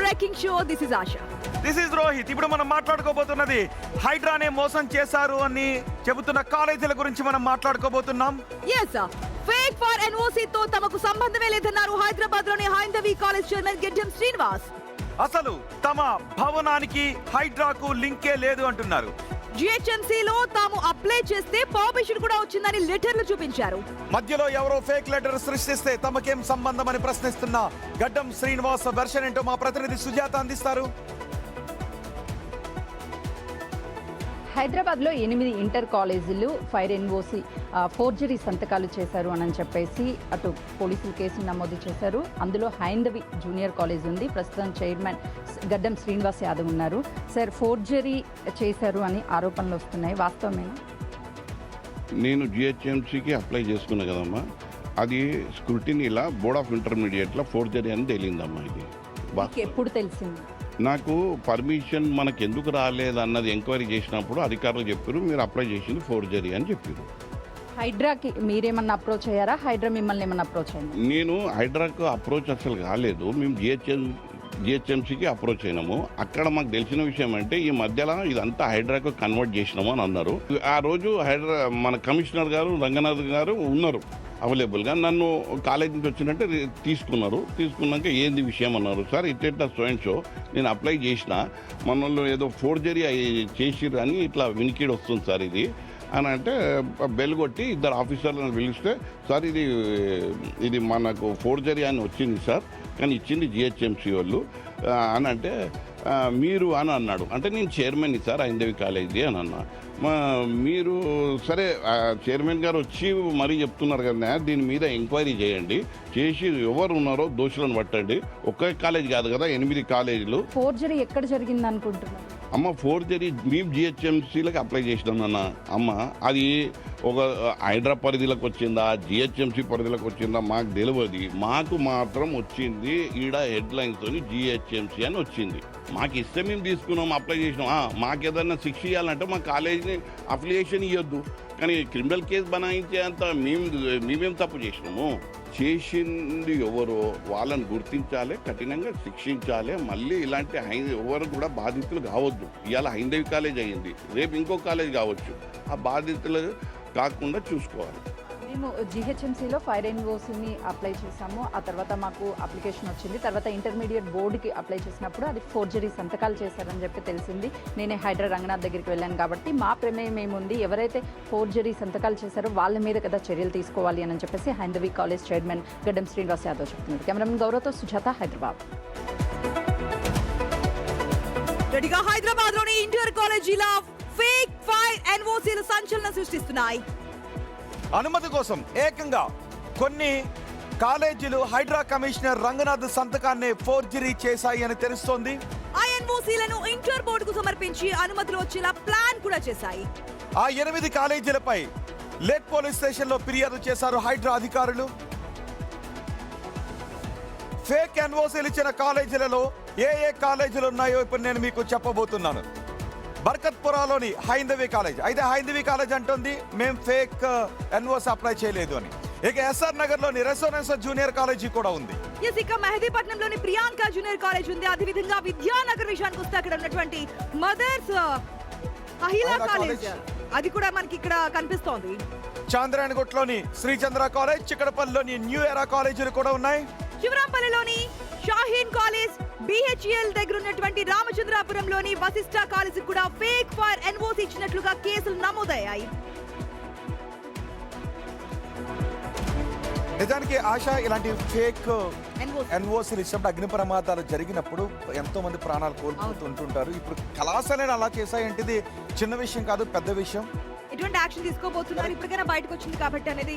Breaking show. This is ASHA. This is Rohit. ఇప్పుడు మనం మాట్లాడుకోబోతున్నది హైడ్రానే మోసం చేశారు అని చెబుతున్న కాలేజీల గురించి మనం మాట్లాడుకోబోతున్నాం. yes ఫేక్ ఫర్ ఎన్ఓసి తో తమకు సంబంధమే లేదన్నారు హైదరాబాద్ లోని హైందవి కాలేజ్ చైర్మన్ గెడ్డం శ్రీనివాస్. అసలు తమ భవనానికి హైడ్రాకు లింకే లేదు అంటున్నారు. GHMC లో తాము అప్లై చేస్తే పర్మిషన్ కూడా వచ్చిందని లెటర్లు చూపించారు. మధ్యలో ఎవరో ఫేక్ లెటర్ సృష్టిస్తే తమకేం సంబంధం అని ప్రశ్నిస్తున్న గడ్డం శ్రీనివాస్ వెర్షన్ ఏంటో మా ప్రతినిధి సుజాత అందిస్తారు. హైదరాబాద్లో 8 ఇంటర్ కాలేజీలు ఫైర్ ఎన్ఓసి ఫోర్జరీ సంతకాలు చేశారు అని చెప్పేసి అటు పోలీసులు కేసు నమోదు చేశారు. అందులో హైందవి జూనియర్ కాలేజ్ ఉంది. ప్రస్తుతం చైర్మన్ గడ్డం శ్రీనివాస్ యాదవ్ ఉన్నారు. సార్, ఫోర్జరీ చేశారు అని ఆరోపణలు వస్తున్నాయి, వాస్తవమేనా? నేను GHMCకి అప్లై చేసుకున్నా కదమ్మా, అది స్క్రూటినీలా బోర్డ్ ఆఫ్ ఇంటర్మీడియట్లో ఫోర్జరీ అని తేలిందమ్మా. ఇది ఎప్పుడు తెలిసింది? నాకు పర్మిషన్ మనకు ఎందుకు రాలేదు అన్నది ఎంక్వైరీ చేసినప్పుడు అధికారులు చెప్పారు, మీరు అప్లై చేసింది ఫోర్జరీ అని చెప్పారు. హైడ్రాకి మీరేమన్నా అప్రోచ్ అయ్యారా? హైడ్రా మిమ్మల్ని ఏమన్నా అప్రోచ్ అయింది? నేను హైడ్రాకు అప్రోచ్ అసలు కాలేదు, మేము GHMCకి అప్రోచ్ అయినాము. అక్కడ మాకు తెలిసిన విషయం అంటే ఈ మధ్యలో ఇదంతా హైడ్రాకు కన్వర్ట్ చేసినాము అని అన్నారు. ఆ రోజు మన కమిషనర్ గారు రంగనాథ్ గారు ఉన్నారు అవైలబుల్గా. నన్ను కాలేజ్ నుంచి వచ్చినట్టే తీసుకున్నాక ఏంది విషయం అన్నారు. సార్ ఇట్లా సో అండ్ సో నేను అప్లై చేసిన, మనలో ఏదో ఫోర్జరీ చేసిర్రు అని ఇట్లా వినికిడి వస్తుంది సార్ ఇది అని అంటే, బెల్ కొట్టి 2 ఆఫీసర్లను పిలిస్తే, సార్ ఇది మనకు ఫోర్జరీ అని వచ్చింది సార్, కానీ ఇచ్చింది GHMC వాళ్ళు అని అంటే, మీరు అని అన్నాడు. అంటే నేను చైర్మన్ సార్ హైందవి కాలేజీ అని అన్నా. మీరు సరే చైర్మన్ గారు వచ్చి మరీ చెప్తున్నారు కదా, దీని మీద ఎంక్వైరీ చేయండి, చేసి ఎవరు ఉన్నారో దోషులను పట్టండి. ఒకే కాలేజ్ కాదు కదా, 8 కాలేజీలు. ఫోర్జరీ ఎక్కడ జరిగింది అనుకుంటున్నారు? అమ్మ ఫోర్జరీ మేము GHMCలకు అప్లై చేసినాం అన్న. అమ్మ అది ఒక హైడ్రా పరిధిలోకి వచ్చిందా, GHMC పరిధిలోకి వచ్చిందా మాకు తెలియదు. మాకు మాత్రం వచ్చింది ఈడ హెడ్లైన్స్తో GHMC అని వచ్చింది. మాకు ఇస్తే మేము తీసుకున్నాం, అప్లై చేసినాం. మాకు ఏదన్నా శిక్ష ఇవ్వాలంటే మా కాలేజీని అఫిలియేషన్ ఇవ్వద్దు, కానీ క్రిమినల్ కేసు బనాయించేంత మేమేం తప్పు చేసినాము. చేసింది ఎవరో వాళ్ళని గుర్తించాలి, కఠినంగా శిక్షించాలి. మళ్ళీ ఇలాంటి ఎవరు కూడా బాధితులు కావద్దు. ఇవాళ హైందవి కాలేజ్ అయ్యింది, రేపు ఇంకో కాలేజ్ కావచ్చు. ఆ బాధితులు కాకుండా చూసుకోవాలి. మేము GHMCలో ఫైర్ ఎన్ఓసిని అప్లై చేసాము. ఆ తర్వాత మాకు అప్లికేషన్ వచ్చింది. తర్వాత ఇంటర్మీడియట్ బోర్డుకి అప్లై చేసినప్పుడు అది ఫోర్జరీ సంతకాలు చేశారని చెప్పి తెలిసింది. నేనే హైడ్రా రంగనాథ్ దగ్గరికి వెళ్ళాను కాబట్టి మా ప్రమేయం ఏముంది, ఎవరైతే ఫోర్జరీ సంతకాలు చేశారో వాళ్ళ మీద కదా చర్యలు తీసుకోవాలి అని చెప్పేసి హైందవి కాలేజ్ చైర్మన్ గడ్డం శ్రీనివాస్ యాదవ్ చెప్తున్నారు. కెమెరామెన్ గౌరవ్తో సుజాత, హైదరాబాద్. హైదరాబాద్ లోని ఇంటర్ కాలేజీల ఫేక్ ఫైర్ ఎన్ఓసీలు సంచలనం సృష్టిస్తున్నాయి. అనుమతి కోసం ఏకంగా కొన్ని కాలేజీలు హైడ్రా కమిషనర్ రంగనాథ్ సంతకాన్ని ఫోర్జరీ చేశాయి అని తెలుస్తోంది. ఆ ఎన్ఓసీలను ఇంటర్ బోర్డుకు సమర్పించి అనుమతులు వచ్చేలా ప్లాన్ కూడా చేశాయి. ఆ 8 కాలేజీలపై లేట్ పోలీస్ స్టేషన్ లో ఫిర్యాదు చేశారు హైడ్రా అధికారులు. ఫేక్ ఎన్ఓసీలు ఇచ్చిన కాలేజీలలో ఏ కాలేజీలు ఉన్నాయో ఇప్పుడు నేను మీకు చెప్పబోతున్నాను. బర్కత్పురాలోని హైందవి కాలేజ్, అయితే హైందవి కాలేజ్ అంటుంది మేము ఫేక్ ఎన్ఓసి అప్లై చేయలేదు అని. ఇక SR నగర్ లోని రెసోనెన్స్ జూనియర్ కాలేజీ కూడా ఉంది. ఇక మెహదీపట్నంలోని ప్రియాంక జూనియర్ కాలేజ్ ఉంది. అదేవిధంగా విద్యానగర్ విషయానికి వస్తే అక్కడ ఉన్నటువంటి మదర్స్ అహిలా కాలేజ్, అది కూడా మనకి ఇక్కడ కనిపిస్తోంది. చాంద్రాయణగుట్లోని శ్రీచంద్ర కాలేజ్, చిక్కడపల్లిలోని న్యూ ఎరా కాలేజీలు కూడా ఉన్నాయి. శివరాంపల్లిలోని షాహీన్ కాలేజ్, BHEL దగ్గర ఉన్నటువంటి రామచంద్రాపురంలోని వశిష్ఠ కాలేజ్ కూడా ఫేక్ ఫైర్ ఎన్ఓసి ఇచ్చినట్లుగా కేసులు నమోదయ్యాయి. నిజానికి ఆశ, ఇలాంటి ఫేక్ ఎన్ఓసీలు ఇచ్చినప్పుడు అగ్ని ప్రమాదాలు జరిగినప్పుడు ఎంతో మంది ప్రాణాలు కోల్పోతుంటుంటారు. ఇప్పుడు కళాశాలను అలా చేశాయంటే ఇది చిన్న విషయం కాదు, పెద్ద విషయం. ఎటువంటి యాక్షన్ తీసుకోబోతున్నారు, ఇప్పటికైనా బయటకు వచ్చింది కాబట్టి అనేది